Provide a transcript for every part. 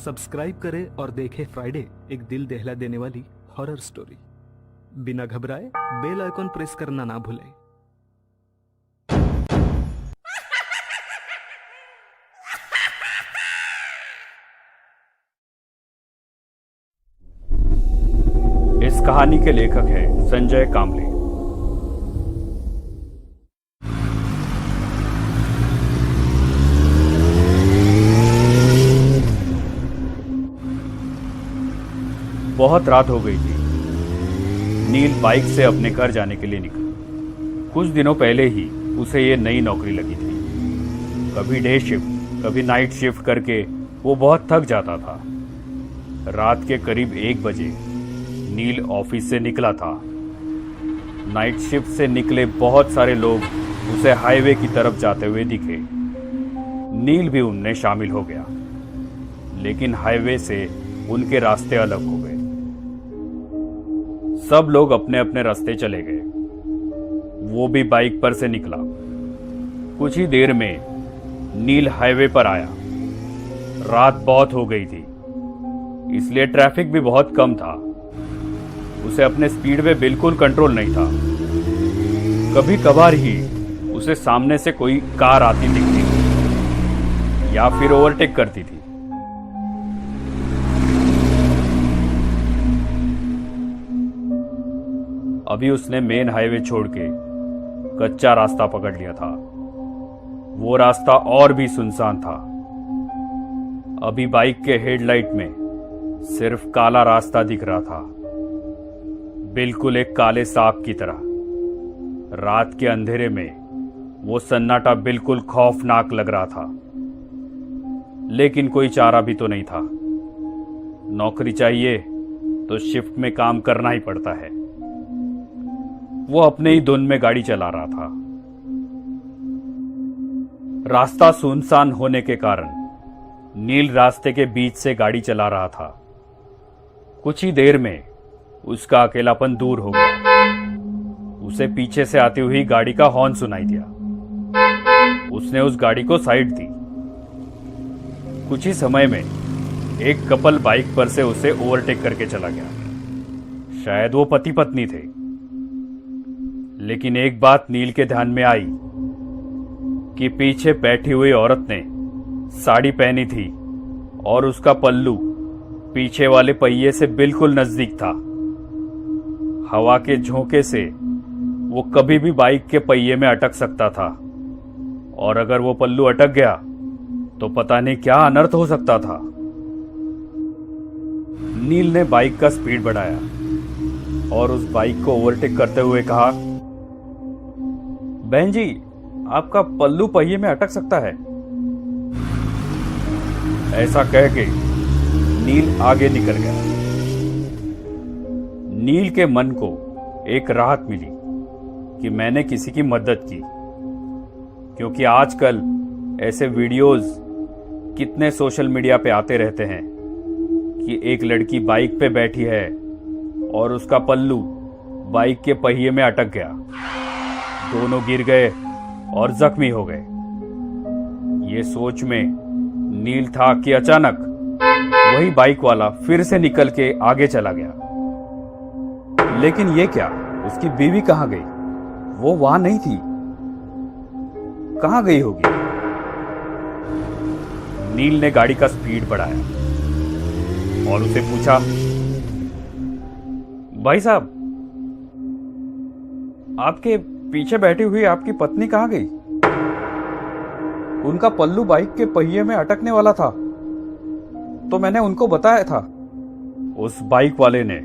Subscribe करें और देखें फ्राइडे, एक दिल दहला देने वाली हॉरर स्टोरी। बिना घबराए बेल आइकॉन प्रेस करना ना भूलें। इस कहानी के लेखक हैं संजय कामले। बहुत रात हो गई थी। नील बाइक से अपने घर जाने के लिए निकला। कुछ दिनों पहले ही उसे ये नई नौकरी लगी थी। कभी डे शिफ्ट, कभी नाइट शिफ्ट करके वो बहुत थक जाता था। रात के करीब 1 बजे नील ऑफिस से निकला था। नाइट शिफ्ट से निकले बहुत सारे लोग उसे हाईवे की तरफ जाते हुए दिखे। नील भी उनमें शामिल हो गया, लेकिन हाईवे से उनके रास्ते अलग हो गए। सब लोग अपने अपने रास्ते चले गए। वो भी बाइक पर से निकला। कुछ ही देर में नील हाईवे पर आया। रात बहुत हो गई थी, इसलिए ट्रैफिक भी बहुत कम था। उसे अपने स्पीड में बिल्कुल कंट्रोल नहीं था। कभी कभार ही उसे सामने से कोई कार आती दिखती थी या फिर ओवरटेक करती थी। अभी उसने मेन हाईवे छोड़ के कच्चा रास्ता पकड़ लिया था। वो रास्ता और भी सुनसान था। अभी बाइक के हेडलाइट में सिर्फ काला रास्ता दिख रहा था, बिल्कुल एक काले सांप की तरह। रात के अंधेरे में वो सन्नाटा बिल्कुल खौफनाक लग रहा था, लेकिन कोई चारा भी तो नहीं था। नौकरी चाहिए तो शिफ्ट में काम करना ही पड़ता है। वो अपने ही धुन में गाड़ी चला रहा था। रास्ता सुनसान होने के कारण नील रास्ते के बीच से गाड़ी चला रहा था। कुछ ही देर में उसका अकेलापन दूर हो गया। उसे पीछे से आती हुई गाड़ी का हॉर्न सुनाई दिया। उसने उस गाड़ी को साइड दी। कुछ ही समय में एक कपल बाइक पर से उसे ओवरटेक करके चला गया। शायद वो पति पत्नी थे। लेकिन एक बात नील के ध्यान में आई कि पीछे बैठी हुई औरत ने साड़ी पहनी थी और उसका पल्लू पीछे वाले पहिए से बिल्कुल नजदीक था। हवा के झोंके से वो कभी भी बाइक के पहिए में अटक सकता था, और अगर वो पल्लू अटक गया तो पता नहीं क्या अनर्थ हो सकता था। नील ने बाइक का स्पीड बढ़ाया और उस बाइक को ओवरटेक करते हुए कहा, बहन जी, आपका पल्लू पहिए में अटक सकता है। ऐसा कह के नील आगे निकल गया। नील के मन को एक राहत मिली कि मैंने किसी की मदद की, क्योंकि आजकल ऐसे वीडियोस कितने सोशल मीडिया पे आते रहते हैं कि एक लड़की बाइक पे बैठी है और उसका पल्लू बाइक के पहिए में अटक गया। दोनों गिर गए और जख्मी हो गए। ये सोच में नील था कि अचानक वही बाइक वाला फिर से निकल के आगे चला गया। लेकिन ये क्या, उसकी बीवी कहां गई? वो वहां नहीं थी। कहां गई होगी? नील ने गाड़ी का स्पीड बढ़ाया और उसे पूछा, भाई साहब, आपके पीछे बैठी हुई आपकी पत्नी कहां गई? उनका पल्लू बाइक के पहिए में अटकने वाला था, तो मैंने उनको बताया था। उस बाइक वाले ने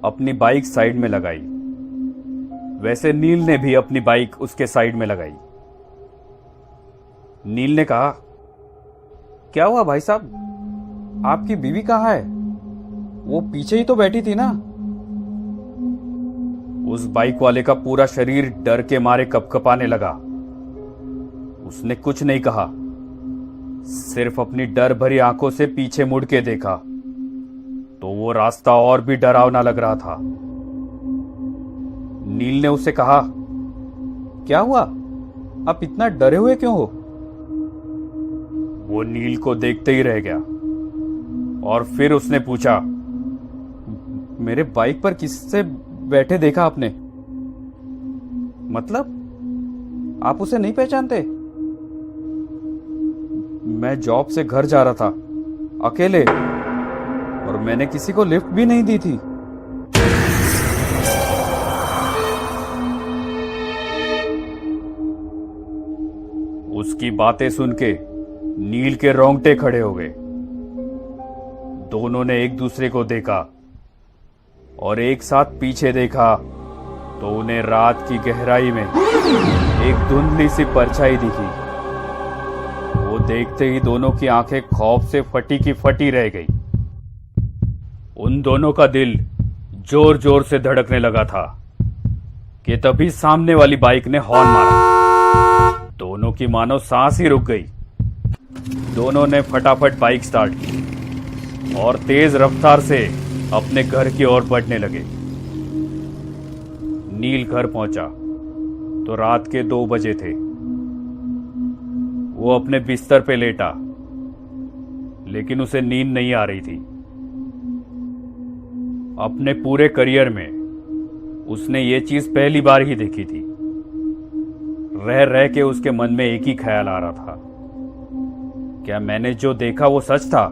अपनी बाइक साइड में लगाई। वैसे नील ने भी अपनी बाइक उसके साइड में लगाई। नील ने कहा, क्या हुआ भाई साहब, आपकी बीवी कहां है? वो पीछे ही तो बैठी थी ना। उस बाइक वाले का पूरा शरीर डर के मारे कपकपाने लगा। उसने कुछ नहीं कहा, सिर्फ अपनी डर भरी आंखों से पीछे मुड़ के देखा तो वो रास्ता और भी डरावना लग रहा था। नील ने उससे कहा, क्या हुआ, आप इतना डरे हुए क्यों हो? वो नील को देखते ही रह गया। और फिर उसने पूछा, मेरे बाइक पर किससे बैठे देखा आपने? मतलब आप उसे नहीं पहचानते? मैं जॉब से घर जा रहा था अकेले, और मैंने किसी को लिफ्ट भी नहीं दी थी। उसकी बातें सुन के नील के रोंगटे खड़े हो गए। दोनों ने एक दूसरे को देखा और एक साथ पीछे देखा तो उन्हें रात की गहराई में एक धुंधली सी परछाई दिखी। वो देखते ही दोनों की आंखें खौफ से फटी की फटी रह गई। उन दोनों का दिल जोर जोर से धड़कने लगा था कि तभी सामने वाली बाइक ने हॉर्न मारा। दोनों की मानो सांस ही रुक गई। दोनों ने फटाफट बाइक स्टार्ट की और तेज रफ्तार से अपने घर की ओर बढ़ने लगे। नील घर पहुंचा तो रात के 2 बजे थे। वो अपने बिस्तर पे लेटा, लेकिन उसे नींद नहीं आ रही थी। अपने पूरे करियर में उसने ये चीज पहली बार ही देखी थी। रह रह के उसके मन में एक ही ख्याल आ रहा था, क्या मैंने जो देखा वो सच था?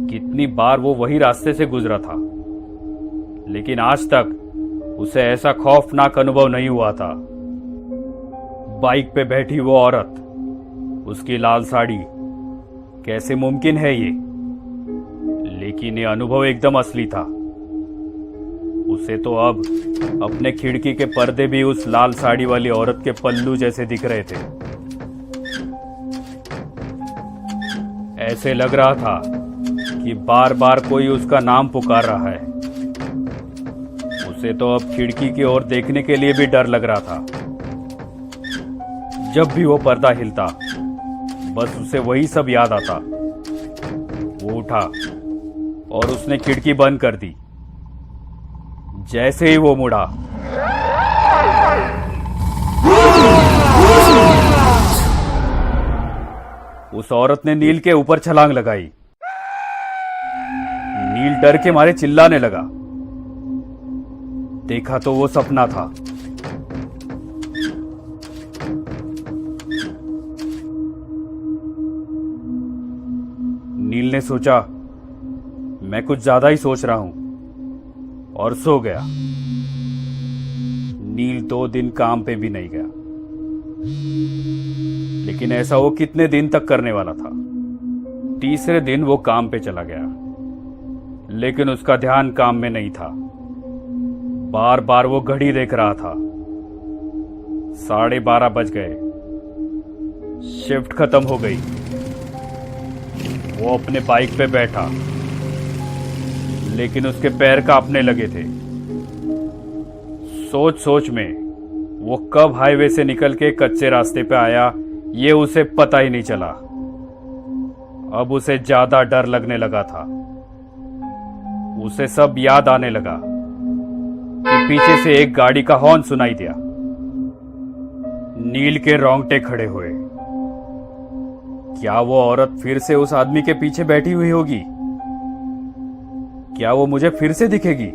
कितनी बार वो वही रास्ते से गुजरा था, लेकिन आज तक उसे ऐसा खौफनाक अनुभव नहीं हुआ था। बाइक पे बैठी वो औरत, उसकी लाल साड़ी, कैसे मुमकिन है ये? लेकिन ये अनुभव एकदम असली था। उसे तो अब अपने खिड़की के पर्दे भी उस लाल साड़ी वाली औरत के पल्लू जैसे दिख रहे थे। ऐसे लग रहा था कि बार बार कोई उसका नाम पुकार रहा है। उसे तो अब खिड़की की ओर देखने के लिए भी डर लग रहा था। जब भी वो पर्दा हिलता, बस उसे वही सब याद आता। वो उठा और उसने खिड़की बंद कर दी। जैसे ही वो मुड़ा, उस औरत ने नील के ऊपर छलांग लगाई। नील डर के मारे चिल्लाने लगा। देखा तो वो सपना था। नील ने सोचा, मैं कुछ ज्यादा ही सोच रहा हूं, और सो गया। नील 2 दिन काम पे भी नहीं गया, लेकिन ऐसा वो कितने दिन तक करने वाला था। तीसरे दिन वो काम पे चला गया, लेकिन उसका ध्यान काम में नहीं था। बार बार वो घड़ी देख रहा था। 12:30 बज गए। शिफ्ट खत्म हो गई। वो अपने बाइक पे बैठा, लेकिन उसके पैर कांपने लगे थे। सोच सोच में वो कब हाईवे से निकल के कच्चे रास्ते पे आया, ये उसे पता ही नहीं चला। अब उसे ज्यादा डर लगने लगा था। उसे सब याद आने लगा कि पीछे से एक गाड़ी का हॉर्न सुनाई दिया। नील के रोंगटे खड़े हुए। क्या वो औरत फिर से उस आदमी के पीछे बैठी हुई होगी? क्या वो मुझे फिर से दिखेगी?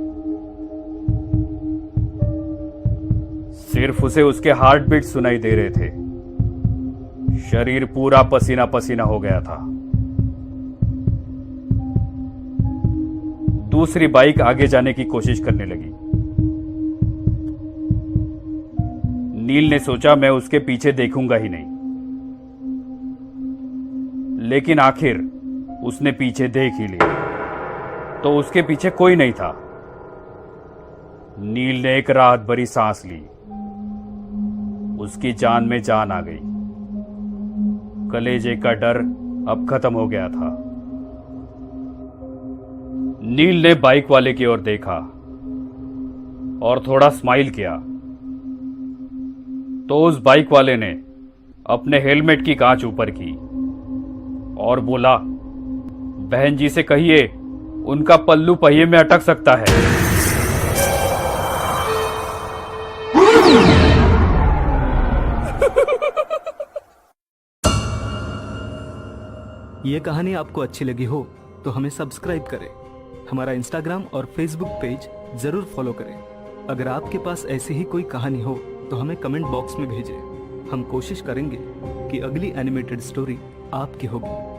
सिर्फ उसे उसके हार्ट बीट सुनाई दे रहे थे। शरीर पूरा पसीना पसीना हो गया था। दूसरी बाइक आगे जाने की कोशिश करने लगी। नील ने सोचा, मैं उसके पीछे देखूंगा ही नहीं। लेकिन आखिर उसने पीछे देख ही लिया, तो उसके पीछे कोई नहीं था। नील ने एक राहत भरी सांस ली। उसकी जान में जान आ गई। कलेजे का डर अब खत्म हो गया था। नील ने बाइक वाले की ओर देखा और थोड़ा स्माइल किया, तो उस बाइक वाले ने अपने हेलमेट की कांच ऊपर की और बोला, बहन जी से कहिए उनका पल्लू पहिए में अटक सकता है। ये कहानी आपको अच्छी लगी हो तो हमें सब्सक्राइब करें। हमारा इंस्टाग्राम और फेसबुक पेज जरूर फॉलो करें। अगर आपके पास ऐसी ही कोई कहानी हो तो हमें कमेंट बॉक्स में भेजें। हम कोशिश करेंगे कि अगली एनिमेटेड स्टोरी आपकी होगी।